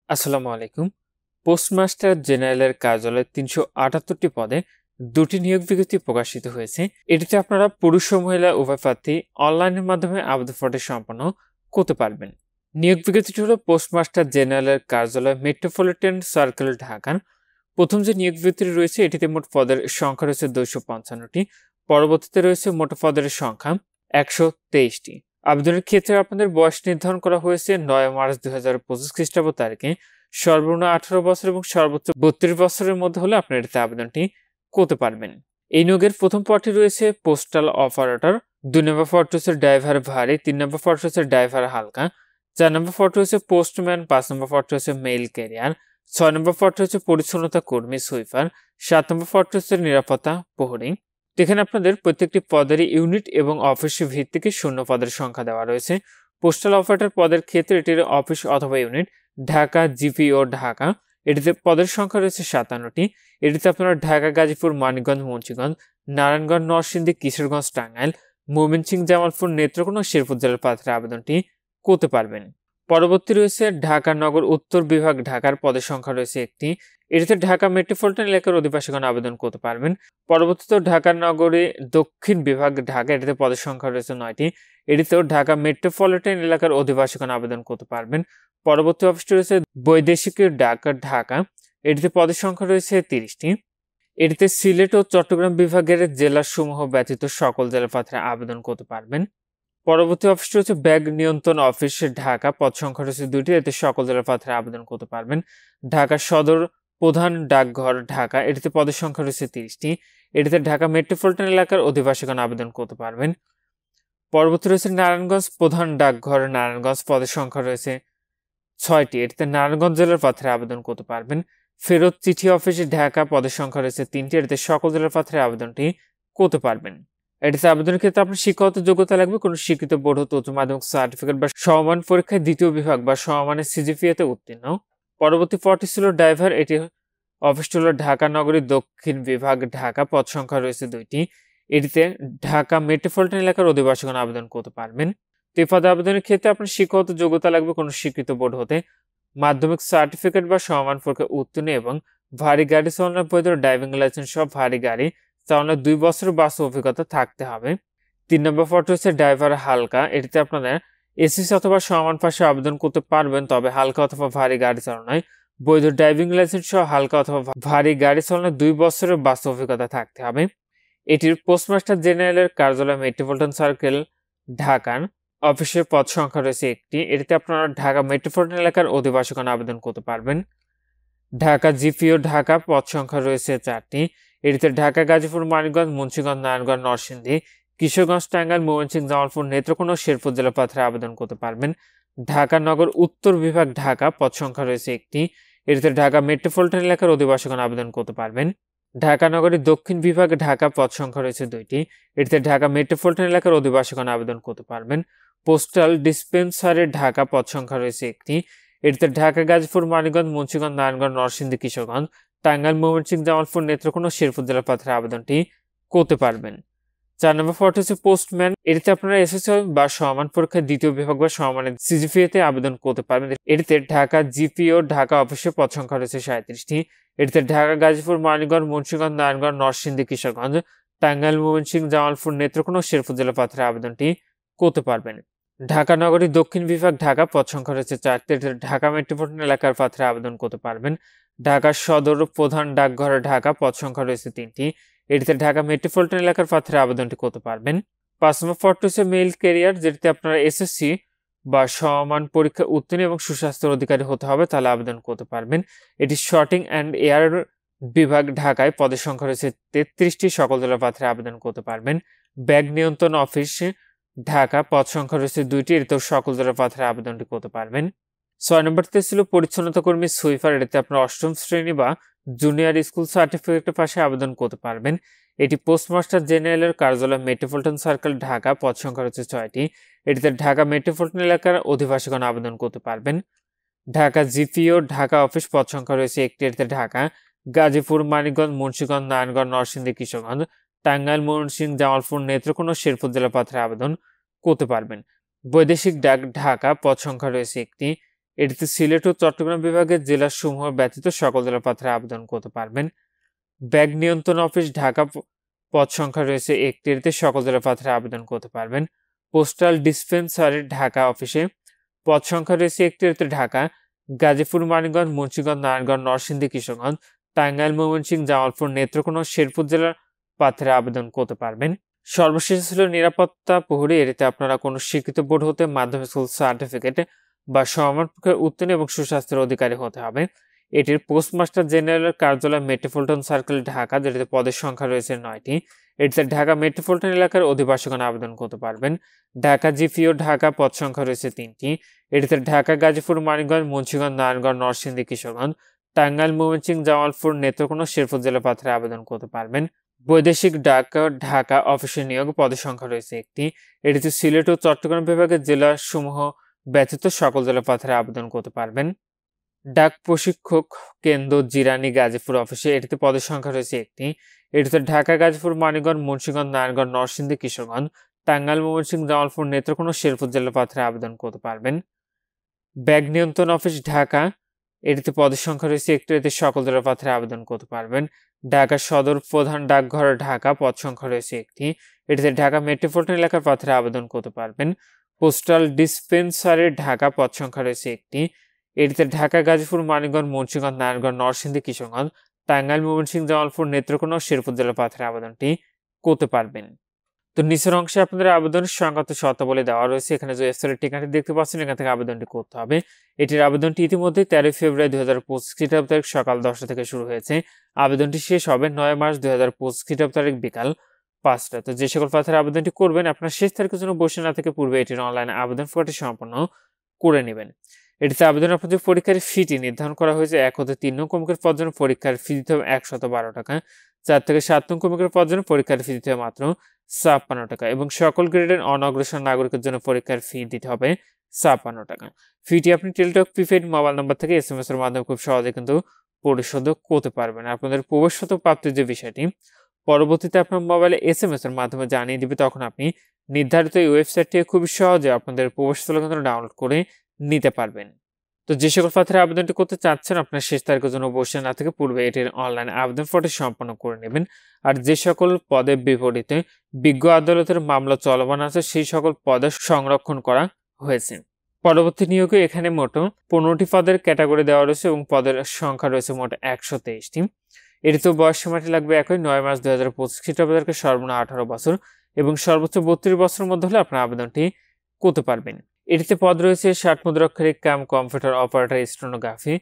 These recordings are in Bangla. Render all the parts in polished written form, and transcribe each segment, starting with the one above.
আসসালামু আলাইকুম। পোস্টমাস্টার জেনারেলের কার্যালয়ে ৩৭৮টি পদে ২টি নিয়োগ বিজ্ঞপ্তি প্রকাশিত হয়েছে। এটিতে আপনারা পুরুষ ও মহিলা উভয় প্রার্থী অনলাইনের মাধ্যমে আবেদন সম্পন্ন করতে পারবেন। নিয়োগ বিজ্ঞপ্তিটি হল পোস্টমাস্টার জেনারেলের কার্যালয় মেট্রোপলিটন সার্কেল ঢাকার। প্রথম যে নিয়োগ বিজ্ঞপ্তি রয়েছে এটিতে মোট পদের সংখ্যা রয়েছে ২৫৫টি। পরবর্তীতে রয়েছে মোট পদের সংখ্যা ১২৩টি। আবেদনের ক্ষেত্রে আপনাদের বয়স নির্ধারণ করা হয়েছে ৯ মার্চ ২০২৫ খ্রিস্টাব্দ তারিখে। সর্বনিম্ন ১৮ বছর এবং সর্বোচ্চ ৩২ বছরের মধ্যে হলে আপনারা এটিতে আবেদনটি করতে পারবেন। এই নিয়োগের প্রথম পদটি রয়েছে পোস্টাল অপারেটর, ২ নম্বর পদটি হচ্ছে ড্রাইভার ভারী, ৩ নম্বর পদটি হচ্ছে ড্রাইভার হালকা, ৪ নম্বর পদটি হচ্ছে পোস্টম্যান, ৫ নম্বর পদটি হচ্ছে মেইল ক্যারিয়ার, ৬ নম্বর পদটি হচ্ছে পরিচ্ছন্নতা কর্মী সুইপার, ৭ নম্বর পদটি হচ্ছে নিরাপত্তা প্রহরী। এখানে আপনাদের প্রত্যেকটি পদেরই ইউনিট এবং অফিস ভিত্তিকে শূন্য পদের সংখ্যা দেওয়া রয়েছে। পোস্টাল অপারেটর পদের ক্ষেত্রে এটির অফিস অথবা ইউনিট ঢাকা, জিপি ও ঢাকা। এটিতে পদের সংখ্যা রয়েছে ৫৭টি। এটিতে আপনারা ঢাকা, গাজীপুর, মানিকগঞ্জ, মুন্সিগঞ্জ, নারায়ণগঞ্জ, নরসিংদী, কিশোরগঞ্জ, টাঙ্গাইল, ময়মনসিংহ, জামালপুর, নেত্রকোনা ও শেরপুর জেলার প্রার্থীরা আবেদনটি করতে পারবেন। পরবর্তী রয়েছে ঢাকা নগর উত্তর বিভাগ ঢাকার পদের সংখ্যা রয়েছে একটি। এটিতে ঢাকা মেট্রোপলিটন এলাকার অধিবাসীগণ আবেদন করতে পারবেন। পরবর্তীতে ঢাকা নগরে দক্ষিণ বিভাগ ঢাকা, এটিতে পদের সংখ্যা রয়েছে ৯টি। এটিতেও ঢাকা মেট্রোপলিটন এলাকার অধিবাসীগণ আবেদন করতে পারবেন। পরবর্তী অফিসটি রয়েছে বৈদেশিক ডাক ঢাকা, এটিতে পদের সংখ্যা রয়েছে ৩০টি। এটিতে সিলেট ও চট্টগ্রাম বিভাগের জেলাসমূহ ব্যতীত সকল জেলার প্রার্থীরা আবেদন করতে পারবেন। পরবর্তী অফিসটি হচ্ছে ব্যাগ নিয়ন্ত্রণ অফিস ঢাকা, পদ সংখ্যা রয়েছে ২টি। এতে সকল জেলার প্রার্থীরা আবেদন করতে পারবেন। ঢাকা সদর প্রধান ডাকঘর ঢাকা, এটিতে পদের সংখ্যা রয়েছে ৩০টি। এটিতে ঢাকা মেট্রোপলিটন এলাকার অধিবাসীগণ আবেদন করতে পারবেন। পরবর্তী রয়েছে নারায়ণগঞ্জ প্রধান ডাকঘর নারায়ণগঞ্জ, পদের সংখ্যা রয়েছে ৬টি। এটিতে নারায়ণগঞ্জ জেলার প্রার্থীরা আবেদন করতে পারবেন। ফেরত চিঠি অফিস ঢাকা, পদের সংখ্যা রয়েছে ৩টি। এটিতে সকল জেলার প্রার্থীরা আবেদনটি করতে পারবেন। এটিতে আবেদনের ক্ষেত্রে আপনার শিক্ষাগত যোগ্যতা লাগবে কোনো স্বীকৃত বোর্ড হতে উচ্চ মাধ্যমিক সার্টিফিকেট বা সমমান পরীক্ষায় দ্বিতীয় বিভাগ বা সমমানের সিজিপিএতে উত্তীর্ণ। পরবর্তী পদটি ছিল ড্রাইভার, এটি অফিসটি হল ঢাকা নগরীর দক্ষিণ বিভাগ ঢাকা, পদ সংখ্যা রয়েছে ২টি। এটিতে ঢাকা মেট্রোপলিটন এলাকার অধিবাসীগণ আবেদন করতে পারবেন। তো এই পদে আবেদনের ক্ষেত্রে আপনার শিক্ষাগত যোগ্যতা লাগবে কোনো স্বীকৃত বোর্ড হতে মাধ্যমিক সার্টিফিকেট বা সমমান পরীক্ষায় উত্তীর্ণ এবং ভারী গাড়ি চালানোর বৈধ ড্রাইভিং লাইসেন্স সহ ভারী গাড়ি চালানোর ২ বছরের বাস্তব অভিজ্ঞতা থাকতে হবে। ৩ নম্বর পদটি হচ্ছে ড্রাইভার হালকা, এটিতে আপনাদের এসএসসি অথবা সমান পাশে আবেদন করতে পারবেন, তবে হালকা অথবা ভারী গাড়ি চালানোয় বৈধ ড্রাইভিং লাইসেন্স সহ হালকা অথবা ভারী গাড়ি চালানোর ২ বছরের বাস্তব অভিজ্ঞতা থাকতে হবে। এটির পোস্টমাস্টার জেনারেলের কার্যালয় মেট্রোপলিটন সার্কেল ঢাকার অফিসের পদ সংখ্যা রয়েছে একটি। এটিতে আপনারা ঢাকা মেট্রোপলিটন এলাকার অধিবাসীগণ আবেদন করতে পারবেন। ঢাকা জিপিও ঢাকা, পদ সংখ্যা রয়েছে ৪টি। এটিতে ঢাকা, গাজীপুর, মানিকগঞ্জ, মুন্সিগঞ্জ, নারায়ণগঞ্জ, নরসিংদী, কিশোরগঞ্জ, টাঙ্গাইল, ময়মনসিংহ, জামালপুর, নেত্রকোনা ও শেরপুর জেলা প্রার্থীরা আবেদন করতে পারবেন। ঢাকা নগর উত্তর বিভাগ ঢাকা, পদ সংখ্যা রয়েছে একটি। এটিতে ঢাকা মেট্রোপলিটন এলাকার অধিবাসীগণ আবেদন করতে পারবেন। ঢাকা নগরীর দক্ষিণ বিভাগ ঢাকা, পদ সংখ্যা রয়েছে ২টি। এটিতে ঢাকা মেট্রোপলিটন এলাকার অধিবাসীগণ আবেদন করতে পারবেন। পোস্টাল ডিসপেন্সারি ঢাকা, পদ সংখ্যা রয়েছে একটি। এটিতে ঢাকা, গাজীপুর, মানিকগঞ্জ, মুন্সিগঞ্জ, নারায়ণগঞ্জ, নরসিংদী, কিশোরগঞ্জ, টাঙ্গাইল, ময়মনসিংহ, জামালপুর, নেত্রকোনা ও শেরপুর জেলার প্রার্থীরা আবেদনটি করতে পারবেন। ৪ নম্বর পদটি হচ্ছে পোস্টম্যান, এটিতে আপনারা এসএসসি বা সমান পরীক্ষায় দ্বিতীয় বিভাগ বা সমমানের সিজিপিএতে আবেদন করতে পারবেন। এটিতে ঢাকা জিপিও ঢাকা অফিসে পদ সংখ্যা রয়েছে ৩৭টি। এটিতে ঢাকা, গাজীপুর, মানিকগঞ্জ, মুন্সিগঞ্জ, নারায়ণগঞ্জ, নরসিংদী, কিশোরগঞ্জ, টাঙ্গাইল, ময়মনসিংহ, জামালপুর, নেত্রকোনা ও শেরপুর জেলার প্রার্থীরা আবেদনটি করতে পারবেন। ঢাকা নগরীর দক্ষিণ বিভাগ ঢাকা, পদ সংখ্যা রয়েছে ৪টি। ঢাকা মেট্রোপলিটন এলাকার প্রার্থীরা আবেদন করতে পারবেন। ঢাকা সদর প্রধান ডাকঘর ঢাকা, পদ সংখ্যা রয়েছে ৩টি। এটিতে ঢাকা মেট্রোপলিটন এলাকার প্রার্থীরা আবেদনটি করতে পারবেন। ৫ নম্বর পদটি হচ্ছে মেইল ক্যারিয়ার, যেটিতে আপনারা এসএসসি বা সমান পরীক্ষা উত্তীর্ণ এবং সুস্বাস্থ্যের অধিকারী হতে হবে, তাহলে আবেদন করতে পারবেন। এটি শর্টিং অ্যান্ড এয়ার বিভাগ ঢাকায়, পদের সংখ্যা রয়েছে ৩৩টি। সকল জেলার প্রার্থীরা আবেদন করতে পারবেন। ব্যাগ নিয়ন্ত্রণ অফিস ঢাকা, পদ সংখ্যা রয়েছে ২টি। এটিতেও সকল জেলার প্রার্থীরা আবেদনটি করতে পারবেন। ৬ নম্বরটিতে ছিল পরিচ্ছন্নতা কর্মী সুইপার, এটিতে আপনারা অষ্টম শ্রেণী বা জুনিয়র স্কুল সার্টিফিকেটের পাশে আবেদন করতে পারবেন। এটি পোস্টমাস্টার জেনারেলের কার্যালয় মেট্রোপলিটন সার্কেল ঢাকা, পদ সংখ্যা রয়েছে ৬টি। এটিতে ঢাকা মেট্রোপলিটন এলাকার অধিবাসীগণ আবেদন করতে পারবেন। ঢাকা জিপিও ঢাকা অফিস, পদ সংখ্যা রয়েছে একটি। এটিতে ঢাকা, গাজীপুর, মানিকগঞ্জ, মুন্সিগঞ্জ, নারায়ণগঞ্জ, নরসিংদী, কিশোরগঞ্জ, টাঙ্গাইল, ময়মনসিংহ, জামালপুর, নেত্রকোনা ও শেরপুর জেলা প্রার্থীরা আবেদন করতে পারবেন। বৈদেশিক ডাক ঢাকা, পদ সংখ্যা রয়েছে একটি। এটিতে সিলেট ও চট্টগ্রাম বিভাগের জেলাসমূহ ব্যতীত সকল জেলার প্রার্থীরা আবেদন করতে পারবেন। ব্যাগ নিয়ন্ত্রণ অফিস ঢাকা পদ সংখ্যা রয়েছে একটি, এটিতে সকল জেলার প্রার্থীরা আবেদন করতে পারবেন। পোস্টাল ডিসপেন্সারি ঢাকা অফিসে পদ সংখ্যা রয়েছে একটি, এটিতে ঢাকা, গাজীপুর, মানিকগঞ্জ, মুন্সিগঞ্জ, নারায়ণগঞ্জ, নরসিংদী, কিশোরগঞ্জ, টাঙ্গাইল, ময়মনসিংহ, জামালপুর, নেত্রকোনা ও শেরপুর জেলার প্রার্থীরা আবেদন করতে পারবেন। সর্বশেষ ছিল নিরাপত্তা প্রহরী, এটিতে আপনারা কোনো স্বীকৃত বোর্ড হতে মাধ্যমিক স্কুল সার্টিফিকেট বা সমমান পরীক্ষায় উত্তীর্ণ এবং সুস্বাস্থ্যের অধিকারী হতে হবে। এটির পোস্টমাস্টার জেনারেলের কার্যালয় মেট্রোপলিটন সার্কেল ঢাকা, যেটিতে পদের সংখ্যা রয়েছে 9টি। এটিতে ঢাকা মেট্রোপলিটন এলাকার অধিবাসীগণ আবেদন করতে পারবেন। ঢাকা জিপিও ঢাকা পদ সংখ্যা রয়েছে 3টি। এটিতে ঢাকা, গাজীপুর, মানিকগঞ্জ, মুন্সিগঞ্জ, নারায়ণগঞ্জ, নরসিংদী, কিশোরগঞ্জ, টাঙ্গাইল, ময়মনসিংহ, জামালপুর, নেত্রকোনা, শেরপুর জেলা প্রার্থীরা আবেদন করতে পারবেন। বৈদেশিক ডাক ঢাকা অফিসে নিয়োগ পদের সংখ্যা রয়েছে একটি। এটিতে সিলেট ও চট্টগ্রাম বিভাগের জেলাসমূহ ব্যতীত সকল জেলা প্রার্থীরা আবেদন করতে পারবেন। ডাক প্রশিক্ষক কেন্দ্র জিরানী গাজীপুর অফিসে, এটিতে পদের সংখ্যা রয়েছে একটি। এটিতে ঢাকা, গাজীপুর, মানিকগঞ্জ, মুন্সিগঞ্জ, নারায়ণগঞ্জ, নরসিংদী, কিশোরগঞ্জ, টাঙ্গাইল, ময়মনসিংহ, জামালপুর, নেত্রকোনা, শেরপুর জেলা প্রার্থীরা আবেদন করতে পারবেন। ব্যাগ নিয়ন্ত্রণ অফিস ঢাকা, এটিতে পদের সংখ্যা রয়েছে একটি, এতে সকল জেলা প্রার্থীরা আবেদন করতে পারবেন। ঢাকা সদর প্রধান ডাকঘর ঢাকা পদ সংখ্যা রয়েছে একটি। এটিতে ঢাকা মেট্রোপলিটন এলাকার প্রার্থীরা আবেদন করতে পারবেন। পোস্টাল ডিসপেন্সারি ঢাকা পদ সংখ্যা রয়েছে একটি। এটিতে ঢাকা, গাজীপুর, মানিকগঞ্জ, মুন্সিগঞ্জ, নারায়ণগঞ্জ, নরসিংদী, কিশোরগঞ্জ, টাঙ্গাইল, ময়মনসিংহ, জামালপুর, নেত্রকোনা ও শেরপুর জেলা প্রার্থীরা আবেদনটি করতে পারবেন। তো নিচের অংশে আপনাদের আবেদনের সংক্রান্ত শর্তাবলী দেওয়া রয়েছে। এখানে যে ওয়েবসাইটের ঠিকানাটি দেখতে পাচ্ছেন, এখান থেকে আবেদনটি করতে হবে। এটির আবেদনটি ইতিমধ্যে 13 ফেব্রুয়ারি 2025 খ্রিস্টাব্দ তারিখ সকাল 10টা থেকে শুরু হয়েছে। আবেদনটি শেষ হবে 9 মার্চ 2025 খ্রিস্টাব্দ তারিখ বিকাল 5টা। তো যে সকল প্রার্থীরা আবেদনটি করবেন, আপনার শেষ তারিখের জন্য বসে না থেকে পূর্বে এটির অনলাইন আবেদন ফর্মটি সম্পন্ন করে নেবেন। এটিতে আবেদন আপনাদের পরীক্ষার ফিটি নির্ধারণ করা হয়েছে। 1 হতে 3 নং ক্রমিকের পদের জন্য পরীক্ষার ফি দিতে হবে 112 টাকা। 4 থেকে 7 নং ক্রমিকের পদের জন্য পরীক্ষার ফি দিতে হবে মাত্র 56 টাকা এবং সকল গ্রেডের অনগ্রসর নাগরিকের জন্য পরীক্ষার ফি দিতে হবে 56 টাকা। ফিটি আপনি টেলিটক প্রিপেড মোবাইল নাম্বার থেকে SMS এর মাধ্যমে খুব সহজে কিন্তু পরিশোধ করতে পারবেন। আপনাদের প্রবেশগত প্রাপ্তির যে বিষয়টি পরবর্তীতে আপনার মোবাইলে SMS এর মাধ্যমে জানিয়ে দিবে, তখন আপনি নির্ধারিত এই ওয়েবসাইট থেকে খুব সহজে আপনাদের প্রবেশস্থল কিন্তু ডাউনলোড করে নিতে পারবেন। তো যে সকল প্রার্থীরা আবেদনটি করতে চাচ্ছেন, আপনার শেষ তারিখের জন্য বসে না থেকে পূর্বে এটির অনলাইন আবেদন ফর্মটি সম্পন্ন করে নেবেন। আর যে সকল পদের বিপরীতে বিজ্ঞ আদালতের মামলা চলমান আছে, সেই সকল পদে সংরক্ষণ করা হয়েছে। পরবর্তী নিয়োগে এখানে মোট 15টি পদের ক্যাটাগরি দেওয়া রয়েছে এবং পদের সংখ্যা রয়েছে মোট 123টি। এটিতেও বয়স সীমাটি লাগবে একই 9 মার্চ 2025 খ্রিস্টাব্দ তারিখে সর্বনিম্ন 18 বছর এবং সর্বোচ্চ 32 বছরের মধ্যে হলে আপনার আবেদনটি করতে পারবেন। এটিতে পদ রয়েছে 60 মুদ্রাক্ষরিক কাম কম্পিউটার অপারেটর, স্টেনোগ্রাফি,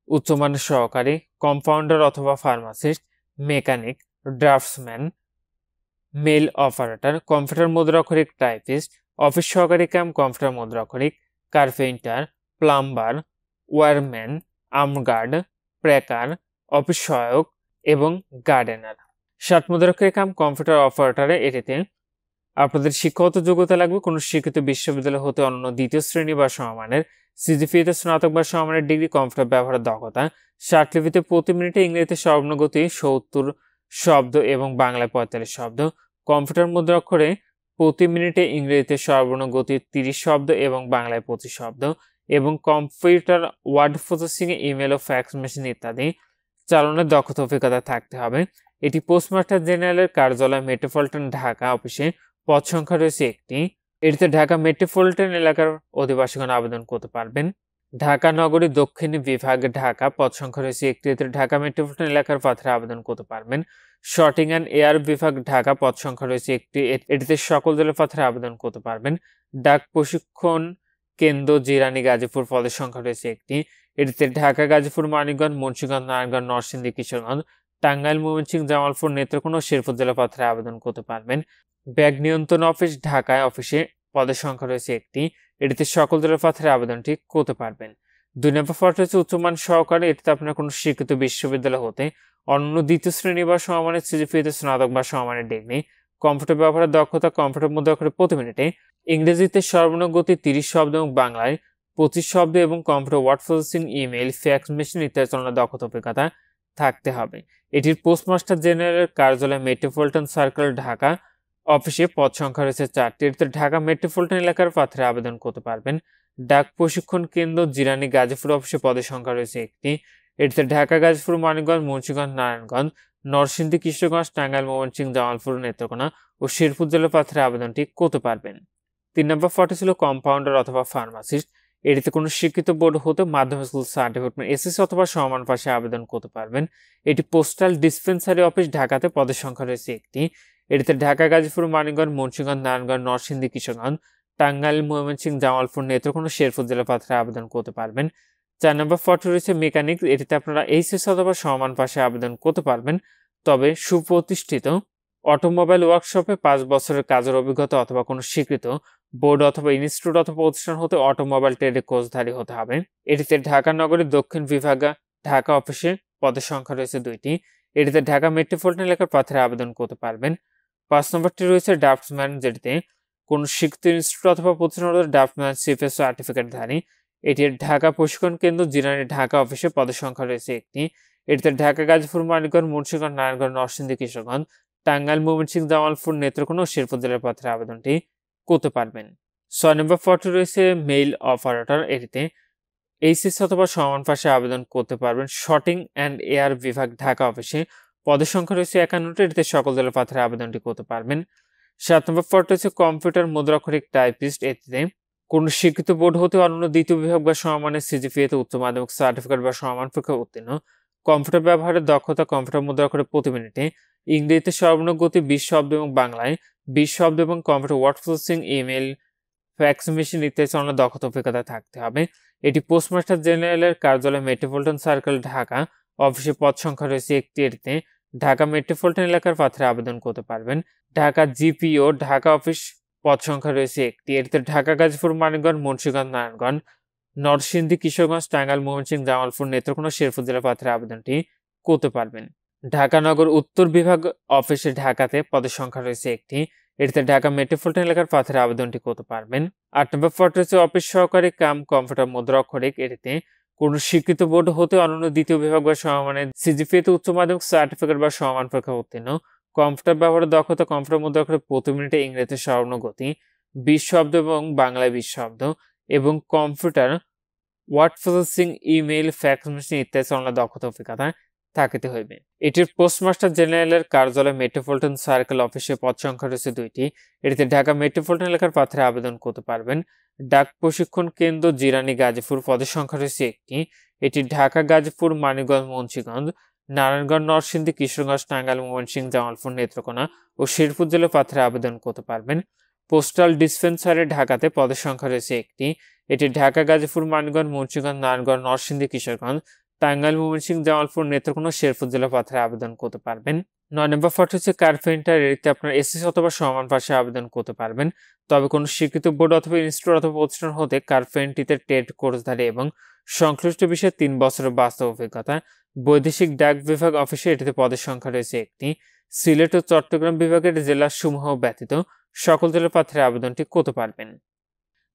উচ্চমানের সহকারী, কম্পাউন্ডার অথবা pharmacist, mechanic, draftsman, mail operator, computer মুদ্রাক্ষরিক টাইপিস্ট, অফিস সহকারী কাম কম্পিউটার মুদ্রাক্ষরিক, কার্পেন্টার, প্লাম্বার, ওয়্যারম্যান, আর্মগার্ড, প্রেকার, অফিস সহায়ক এবং গার্ডেনার। 60 মুদ্রাক্ষরিক কাম কম্পিউটার অপারেটরে এটিতে আপনাদের শিক্ষাগত যোগ্যতা লাগবে কোনো স্বীকৃত বিশ্ববিদ্যালয় হতে অনন্য দ্বিতীয় শ্রেণী বা সমমানের, সিজিপিএতে স্নাতক বা সমমানের ডিগ্রি, কম্পিউটার ব্যবহারের দক্ষতা, ষাটলিপিতে প্রতি মিনিটে ইংরেজিতে সর্বনিম্ন গতি 70 শব্দ এবং বাংলায় 45 শব্দ, কম্পিউটার মুদ্রাক্ষরে প্রতি মিনিটে ইংরেজিতে সর্বনিম্ন গতি 30 শব্দ এবং বাংলায় 25 শব্দ এবং কম্পিউটার ওয়ার্ড প্রসেসিং এ ইমেল ও ফ্যাক্স মেশিন ইত্যাদি চালানোর দক্ষতা অভিজ্ঞতা থাকতে হবে। এটি পোস্টমাস্টার জেনারেলের কার্যালয় মেট্রোপলিটন ঢাকা অফিসে পদ সংখ্যা রয়েছে একটি। এটিতে ঢাকা মেট্রোপলিটন এলাকার অধিবাসীগণ আবেদন করতে পারবেন। ঢাকা নগরী দক্ষিণ বিভাগ ঢাকা পদ সংখ্যা রয়েছে একটি। এতে ঢাকা মেট্রোপলিটন এলাকার প্রার্থীরা আবেদন করতে পারবেন। শর্টিং অ্যান্ড এয়ার বিভাগ ঢাকা পদ সংখ্যা রয়েছে একটি। এটিতে সকল দলের প্রার্থীরা আবেদন করতে পারবেন। ডাক প্রশিক্ষণ কেন্দ্র জিরানী গাজীপুর পদের সংখ্যা রয়েছে একটি। এটিতে ঢাকা, গাজীপুর, মানিকগঞ্জ, মুন্সিগঞ্জ, নারায়ণগঞ্জ, নরসিংদী, কিশোরগঞ্জ, টাঙ্গাইল, ময়মনসিংহ, জামালপুর, নেত্রকোনা ও শেরপুর জেলা প্রার্থীরা আবেদন করতে পারবেন। ব্যাগ নিয়ন্ত্রণ অফিস ঢাকায় অফিসে পদের সংখ্যা রয়েছে একটি। এটিতে সকল দলের প্রার্থীরা আবেদনটি করতে পারবেন। 2 নম্বর পদ রয়েছে উচ্চমান সহকারী। এটিতে আপনার কোনো স্বীকৃত বিশ্ববিদ্যালয় হতে অনন্য দ্বিতীয় শ্রেণী বা সমমানের, সিজিপিএতে স্নাতক বা সমমানের ডিগ্রি, কম্পিউটার ব্যবহারের দক্ষতা, কম্পিউটার মুদ্রাক্ষরে প্রতি মিনিটে ইংরেজিতে সর্বনিম্ন গতি 30 শব্দ এবং বাংলায় 25 শব্দ এবং computer word processing, email, fax machine ইত্যাদি চালানোর দক্ষতা অভিজ্ঞতা থাকতে হবে। এটির পোস্টমাস্টার জেনারেলের কার্যালয় মেট্রোপলিটন সার্কেল ঢাকা অফিসে পদ সংখ্যা রয়েছে 4টি। এটিতে ঢাকা মেট্রোপলিটন এলাকার প্রার্থীরা আবেদন করতে পারবেন। ডাক প্রশিক্ষণ কেন্দ্র জিরানী গাজীপুর অফিসে পদের সংখ্যা রয়েছে একটি। এটিতে ঢাকা, গাজীপুর, মানিকগঞ্জ, মুন্সিগঞ্জ, নারায়ণগঞ্জ, নরসিংদী, কিশোরগঞ্জ, টাঙ্গাইল, ময়মনসিংহ, জামালপুর, নেত্রকোনা ও শেরপুর জেলার প্রার্থীরা আবেদনটি করতে পারবেন। 3 নম্বর পদটি ছিল কম্পাউন্ডার অথবা ফার্মাসিস্ট। এটিতে কোনো শিক্ষিত বোর্ড হতে মাধ্যমিক স্কুল সার্টিফিকেট এসএসসি অথবা সমান পাশে আবেদন করতে পারবেন। এটি পোস্টাল ডিসপেন্সারি অফিস ঢাকাতে পদের সংখ্যা রয়েছে একটি। এটিতে ঢাকা, গাজীপুর, মানিকগঞ্জ, মুন্সিগঞ্জ, নারায়ণগঞ্জ, নরসিংদী, কিশোরগঞ্জ, টাঙ্গাইল, ময়মনসিংহ, জামালপুর, নেত্রকোনা, শেরপুর জেলার প্রার্থীরা আবেদন করতে পারবেন। 4 নম্বর পদটি রয়েছে মেকানিক। এটিতে আপনারা এইচএসসি অথবা সমান পাশে আবেদন করতে পারবেন, তবে সুপ্রতিষ্ঠিত অটোমোবাইল ওয়ার্কশপে 5 বছরের কাজের অভিজ্ঞতা অথবা কোনো স্বীকৃত বোর্ড অথবা ইনস্টিটিউট অথবা প্রতিষ্ঠান হতে অটোমোবাইল ট্রেডে কোর্সধারী হতে হবে। এটিতে ঢাকা নগরীর দক্ষিণ বিভাগে ঢাকা অফিসে পদের সংখ্যা রয়েছে 2টি। এটিতে ঢাকা মেট্রোপলিটন এলাকার প্রার্থীরা আবেদন করতে পারবেন। 5 নম্বরটি রয়েছে ড্রাফটসম্যান, যেটিতে কোন শিক্ষিত ইনস্টিটিউট অথবা প্রতিষ্ঠান হতে ড্রাফটম্যানশিপের সার্টিফিকেটধারী। এটির ঢাকা প্রশিক্ষণ কেন্দ্র জিরানী ঢাকা অফিসে পদের সংখ্যা রয়েছে একটি। এটিতে ঢাকা, গাজীপুর, মানিকগঞ্জ, মুন্সিগঞ্জ, নারায়ণগঞ্জ, নরসিংদী, কিশোরগঞ্জ, টাঙ্গাইল, ময়মনসিংহ, জামালপুর, নেত্রকোনা ও শেরপুর জেলার প্রার্থীরা আবেদনটি করতে পারবেন। 6 নম্বর পদটি রয়েছে মেইল অপারেটর। এটিতে এইচএসসি অথবা সমান পাশে আবেদন করতে পারবেন। শর্টিং অ্যান্ড এয়ার বিভাগ ঢাকা অফিসে পদের সংখ্যা রয়েছে 51টি। এটিতে সকল জেলার প্রার্থীরা আবেদনটি করতে পারবেন। 7 নম্বর পদটি হচ্ছে কম্পিউটার মুদ্রাক্ষরিক টাইপিস্ট। এটিতে কোন শিক্ষিত বোর্ড হতে অনন্য দ্বিতীয় বিভাগ বা সমমানের সিজিপিএতে উচ্চ মাধ্যমিক সার্টিফিকেট বা সমান পরীক্ষায় উত্তীর্ণ, কম্পিউটার ব্যবহারের দক্ষতা, কম্পিউটার মুদ্রাক্ষরে প্রতি মিনিটে ইংরেজিতে সর্বনিম্ন গতি 20 শব্দ এবং বাংলায় 20 শব্দ এবং computer word processing, email, fax machine ইত্যাদি চালানোর দক্ষতা অভিজ্ঞতা থাকতে হবে। এটি পোস্টমাস্টার জেনারেলের কার্যালয় মেট্রোপলিটন সার্কেল ঢাকা অফিসে পদ সংখ্যা রয়েছে একটি। এটিতে ঢাকা মেট্রোপলিটন এলাকার প্রার্থীরা আবেদন করতে পারবেন। ঢাকা জিপিও ঢাকা অফিস পদ সংখ্যা রয়েছে একটি। এটিতে ঢাকা, গাজীপুর, মানিকগঞ্জ, মুন্সিগঞ্জ, নারায়ণগঞ্জ, নরসিংদী, কিশোরগঞ্জ, টাঙ্গাইল, ময়মনসিংহ, জামালপুর, নেত্রকোনা, শেরপুর জেলার প্রার্থীরা আবেদনটি করতে পারবেন। ঢাকা নগর উত্তর বিভাগ অফিসে ঢাকাতে পদের সংখ্যা রয়েছে একটি। এটিতে ঢাকা মেট্রোপলিটন এলাকার প্রার্থীরা আবেদনটি করতে পারবেন। 8 নম্বর পদ রয়েছে অফিস সহকারী কাম কম্পিউটার মুদ্রাক্ষরিক। এটিতে কোন শিক্ষিত বোর্ড হতে অনন্য দ্বিতীয় বিভাগ বা সমমানের সিজিপিএতে উচ্চ মাধ্যমিক সার্টিফিকেট বা সমান পরীক্ষা উত্তীর্ণ, কম্পিউটার ব্যবহারের দক্ষতা, কম্পিউটার মুদ্রাক্ষরে প্রতি মিনিটে ইংরেজিতে সর্বনিম্ন গতি 20 শব্দ এবং বাংলায় 20 শব্দ এবং computer word processing, email, fax machine ইত্যাদি চালানোর দক্ষতা অভিজ্ঞতা থাকিতে হইবে। এটির পোস্টমাস্টার জেনারেলের কার্যালয় মেট্রোপলিটন সার্কেল অফিসে পদ সংখ্যা রয়েছে 2টি। এটিতে ঢাকা মেট্রোপলিটন এলাকার প্রার্থীরা আবেদন করতে পারবেন। ডাক প্রশিক্ষণ কেন্দ্র জিরানী গাজীপুর পদের সংখ্যা রয়েছে একটি। এটি ঢাকা, গাজীপুর, মানিকগঞ্জ, মুন্সিগঞ্জ, নারায়ণগঞ্জ, নরসিংদী, কিশোরগঞ্জ, টাঙ্গাইল, ময়মনসিংহ, জামালপুর, নেত্রকোনা ও শেরপুর জেলার প্রার্থীরা আবেদন করতে পারবেন। পোস্টাল ডিসপেন্সারি ঢাকাতে পদের সংখ্যা রয়েছে একটি। এটি ঢাকা, গাজীপুর, মানিকগঞ্জ, মুন্সিগঞ্জ, নারায়ণগঞ্জ, নরসিংদী, কিশোরগঞ্জ, টাঙ্গাইল, ময়মনসিংহ, জামালপুর, নেত্রকোনা, শেরপুর জেলার প্রার্থীরা আবেদন করতে পারবেন। 9 নম্বর পদ হচ্ছে কার্পেন্টার। এটিতে আপনার এসএসসি অথবা সমান পাশে আবেদন করতে পারবেন, তবে কোনো স্বীকৃত বোর্ড অথবা ইনস্টিটিউট অথবা প্রতিষ্ঠান হতে কার্পেন্ট্রিতে ট্রেড কোর্সধারী এবং সংশ্লিষ্ট বিষয়ে 3 বছরের বাস্তব অভিজ্ঞতা। বৈদেশিক ডাক বিভাগ অফিসে এটিতে পদের সংখ্যা রয়েছে একটি। সিলেট ও চট্টগ্রাম বিভাগের জেলাসমূহ ব্যতীত সকল জেলার প্রার্থীরা আবেদনটি করতে পারবেন।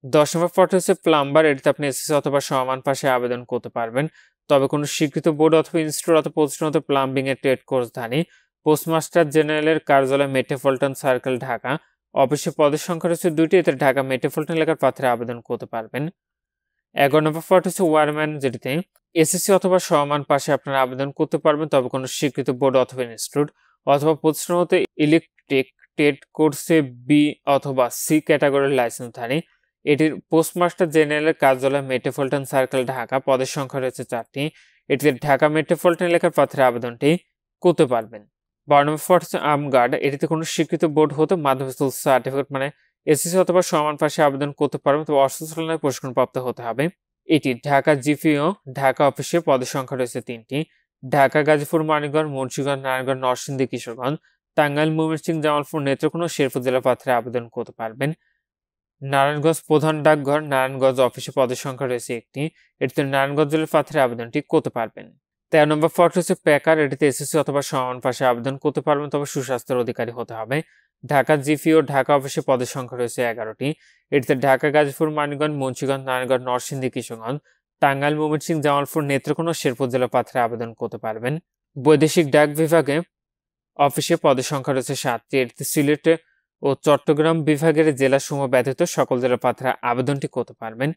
10 নম্বর পদ হচ্ছে প্লাম্বার। এটিতে আপনি এসএসসি অথবা সমান পাশে আবেদন করতে পারবেন, তবে কোনো স্বীকৃত বোর্ড অথবা ইনস্টিটিউট অথবা প্রতিষ্ঠান হতে প্লাম্বিং এর ট্রেড কোর্সধারী। পোস্টমাস্টার জেনারেলের কার্যালয় মেট্রোপলিটন সার্কেল ঢাকা অফিসে পদের সংখ্যা রয়েছে 2টি। এতে ঢাকা মেট্রোপলিটন এলাকার প্রার্থীরা আবেদন করতে পারবেন। 11 নম্বর পদ হচ্ছে ওয়ারম্যান, যেটিতে এসএসসি অথবা সমান পাশে আপনারা আবেদন করতে পারবেন, তবে কোনো স্বীকৃত বোর্ড অথবা ইনস্টিটিউট অথবা প্রতিষ্ঠান হতে ইলেকট্রিক ট্রেড কোর্সে বি অথবা সি ক্যাটাগরির লাইসেন্সধারী। এটির পোস্টমাস্টার জেনারেলের কার্যালয় মেট্রোপলিটন সার্কেল ঢাকা পদের সংখ্যা রয়েছে 4টি। এটিতে ঢাকা মেট্রোপলিটন এলাকার প্রার্থীরা আবেদনটি করতে পারবেন। 12 নম্বর পদ হচ্ছে আর্মগার্ড। এটিতে কোনো স্বীকৃত বোর্ড হতে মাধ্যমিক সার্টিফিকেট এসএসসি অথবা সমান পাশে আবেদন করতে পারবেন, তবে অস্ত্র চালনায় প্রশিক্ষণপ্রাপ্ত হতে হবে। এটি ঢাকা জিপিও ঢাকা অফিসে পদের সংখ্যা রয়েছে 3টি। ঢাকা, গাজীপুর, মানিকগঞ্জ, মুন্সিগঞ্জ, নারায়ণগঞ্জ, নরসিংদী, কিশোরগঞ্জ, টাঙ্গাইল, ময়মনসিংহ, জামালপুর, নেত্রকোনা, শেরপুর জেলার প্রার্থীরা আবেদন করতে পারবেন। নারায়ণগঞ্জ প্রধান ডাকঘর নারায়ণগঞ্জ অফিসে পদের সংখ্যা রয়েছে একটি। এটিতে নারায়ণগঞ্জ জেলার প্রার্থীরা আবেদনটি করতে পারবেন। 13 নম্বর পদ হচ্ছে প্যাকার। এটিতে এসএসসি অথবা সমান পাশে আবেদন করতে পারবেন, তবে সুস্বাস্থ্যের অধিকারী হতে হবে। ঢাকা জিপিও ঢাকা অফিসে পদের সংখ্যা রয়েছে 11টি। এটিতে ঢাকা, গাজীপুর, মানিকগঞ্জ, মুন্সিগঞ্জ, নারায়ণগঞ্জ, নরসিংদী, কিশোরগঞ্জ, টাঙ্গাইল, ময়মনসিংহ, জামালপুর, নেত্রকোনা, শেরপুর জেলার প্রার্থীরা আবেদন করতে পারবেন। বৈদেশিক ডাক বিভাগে অফিসে পদের সংখ্যা রয়েছে 7টি। এটিতে সিলেট ও চট্টগ্রাম বিভাগের জেলাসমূহ ব্যতীত সকল জেলার প্রার্থীরা আবেদনটি করতে পারবেন।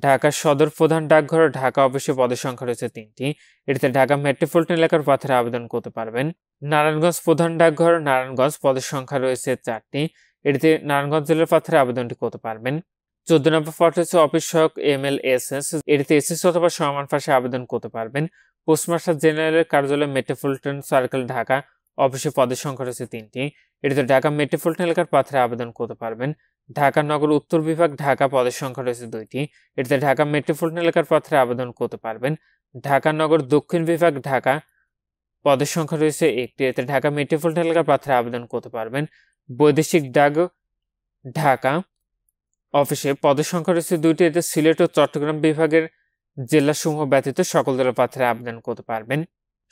ঢাকা সদর প্রধান ডাকঘর ঢাকা অফিসে পদের সংখ্যা রয়েছে 3টি। এটিতে ঢাকা মেট্রোপলিটন এলাকার প্রার্থীরা আবেদন করতে পারবেন। নারায়ণগঞ্জ প্রধান ডাকঘর নারায়ণগঞ্জ পদের সংখ্যা রয়েছে 4টি। এটিতে নারায়ণগঞ্জ জেলার প্রার্থীরা আবেদনটি করতে পারবেন। 14 নম্বর পদ হচ্ছে অফিস সহায়ক MLSS, এটিতে এসএসসি অথবা সমান পাশে আবেদন করতে পারবেন। পোস্টমাস্টার জেনারেলের কার্যালয় মেট্রোপলিটন সার্কেল ঢাকা অফিসে পদের সংখ্যা রয়েছে 3টি। এটিতে ঢাকা মেট্রোপলিটন এলাকার প্রার্থীরা আবেদন করতে পারবেন। ঢাকা নগর উত্তর বিভাগ ঢাকা পদের সংখ্যা রয়েছে 2টি। এটিতে ঢাকা মেট্রোপলিটন এলাকার প্রার্থীরা আবেদন করতে পারবেন। ঢাকা নগর দক্ষিণ বিভাগ ঢাকা পদের সংখ্যা রয়েছে 1টি। এতে ঢাকা মেট্রোপলিটন এলাকার প্রার্থীরা আবেদন করতে পারবেন। বৈদেশিক ডাক ঢাকা অফিসে পদের সংখ্যা রয়েছে 2টি। এতে সিলেট ও চট্টগ্রাম বিভাগের জেলাসমূহ ব্যতীত সকল জেলার প্রার্থীরা আবেদন করতে পারবেন।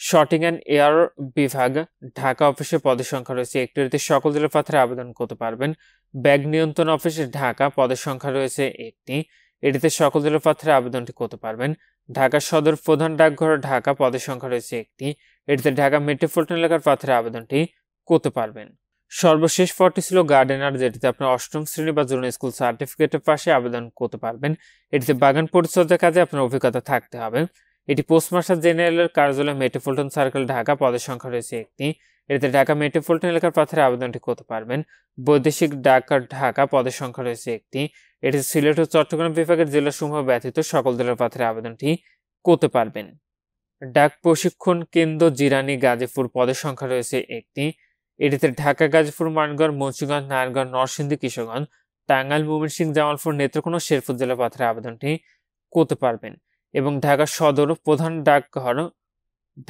শটিং অ্যান্ড এয়ার বিভাগ ঢাকা অফিসে পদের সংখ্যা রয়েছে 1টি। এতে সকল জেলার প্রার্থীরা আবেদন করতে পারবেন। ব্যাগ নিয়ন্ত্রণ অফিসে ঢাকা পদের সংখ্যা রয়েছে 1টি। এটিতে সকল জেলার প্রার্থীরা আবেদনটি করতে পারবেন। ঢাকা সদর প্রধান ডাকঘর ঢাকা পদের সংখ্যা রয়েছে 1টি। এটিতে ঢাকা মেট্রোপলিটন এলাকার প্রার্থীরা আবেদনটি করতে পারবেন। সর্বশেষ পদটি ছিল গার্ডেনার, যেটিতে আপনার 8ম শ্রেণী বা জুনিয়র স্কুল সার্টিফিকেটের পাশে আবেদন করতে পারবেন। এটিতে বাগান পরিচর্যার কাজে আপনার অভিজ্ঞতা থাকতে হবে। এটি পোস্টমাস্টার জেনারেলের কার্যালয় মেট্রোপলিটন সার্কেল ঢাকা পদের সংখ্যা রয়েছে 1টি। এটিতে ঢাকা মেট্রোপলিটন এলাকার প্রার্থীরা আবেদনটি করতে পারবেন। বৈদেশিক ডাক ঢাকা পদের সংখ্যা রয়েছে 1টি। এটি সিলেট ও চট্টগ্রাম বিভাগের জেলাসমূহ ব্যতীত সকল জেলার প্রার্থীরা আবেদনটি করতে পারবেন। ডাক প্রশিক্ষণ কেন্দ্র জিরানী গাজীপুর পদের সংখ্যা রয়েছে 1টি। এটিতে ঢাকা গাজীপুর মানগড় মুন্সিগঞ্জ নারায়ণগঞ্জ নরসিংদী কিশোরগঞ্জ টাঙ্গাইল ময়মনসিংহ জামালপুর নেত্রকোনা শেরপুর জেলার প্রার্থীরা আবেদনটি করতে পারবেন। এবং ঢাকা সদর প্রধান ডাকঘর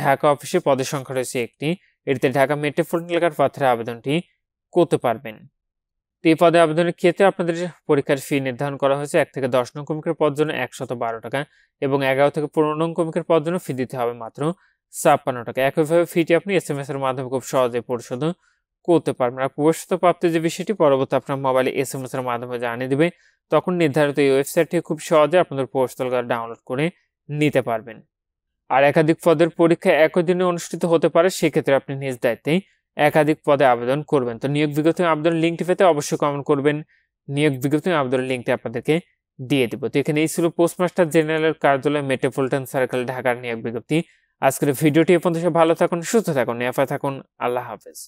ঢাকা অফিসে পদের সংখ্যা রয়েছে 1টি। এটিতে ঢাকা মেট্রোপলিটন এলাকার প্রার্থীরা আবেদনটি করতে পারবেন। এই পদে আবেদনের ক্ষেত্রে আপনাদের পরীক্ষার ফি নির্ধারণ করা হয়েছে 1 থেকে 10 নং ক্রমিকের পদ জন্য 112 টাকা এবং 11 থেকে 15 নং ক্রমিকের পদ জন্য ফি দিতে হবে মাত্র 56 টাকা। একইভাবে ফিটি আপনি SMS এর মাধ্যমে খুব সহজে পরিশোধ করতে পারবেন। আর পুরস্কৃত প্রাপ্তির যে বিষয়টি পরবর্তী আপনার মোবাইলে SMS এর মাধ্যমে জানিয়ে দেবে, তখন নির্ধারিত এই ওয়েবসাইট থেকে খুব সহজে আপনাদের পুরস্কার কার্ড ডাউনলোড করে নিতে পারবেন। আর একাধিক পদের পরীক্ষা একই দিনে অনুষ্ঠিত হতে পারে, সেক্ষেত্রে আপনি নিজ দায়িত্বে একাধিক পদে আবেদন করবেন। তো নিয়োগ বিজ্ঞপ্তি আবেদনের লিঙ্কটি পেতে অবশ্যই কমেন্ট করবেন। নিয়োগ বিজ্ঞপ্তি আবেদনের লিঙ্কটি আপনাদেরকে দিয়ে দেব। তো এখানে এই ছিল পোস্টমাস্টার জেনারেলের কার্যালয় মেট্রোপলিটন সার্কেল ঢাকার নিয়োগ বিজ্ঞপ্তি। আজকের ভিডিওটি এ পর্যন্ত ভালো থাকুন, সুস্থ থাকুন, নিরাপদে থাকুন। আল্লাহ হাফেজ।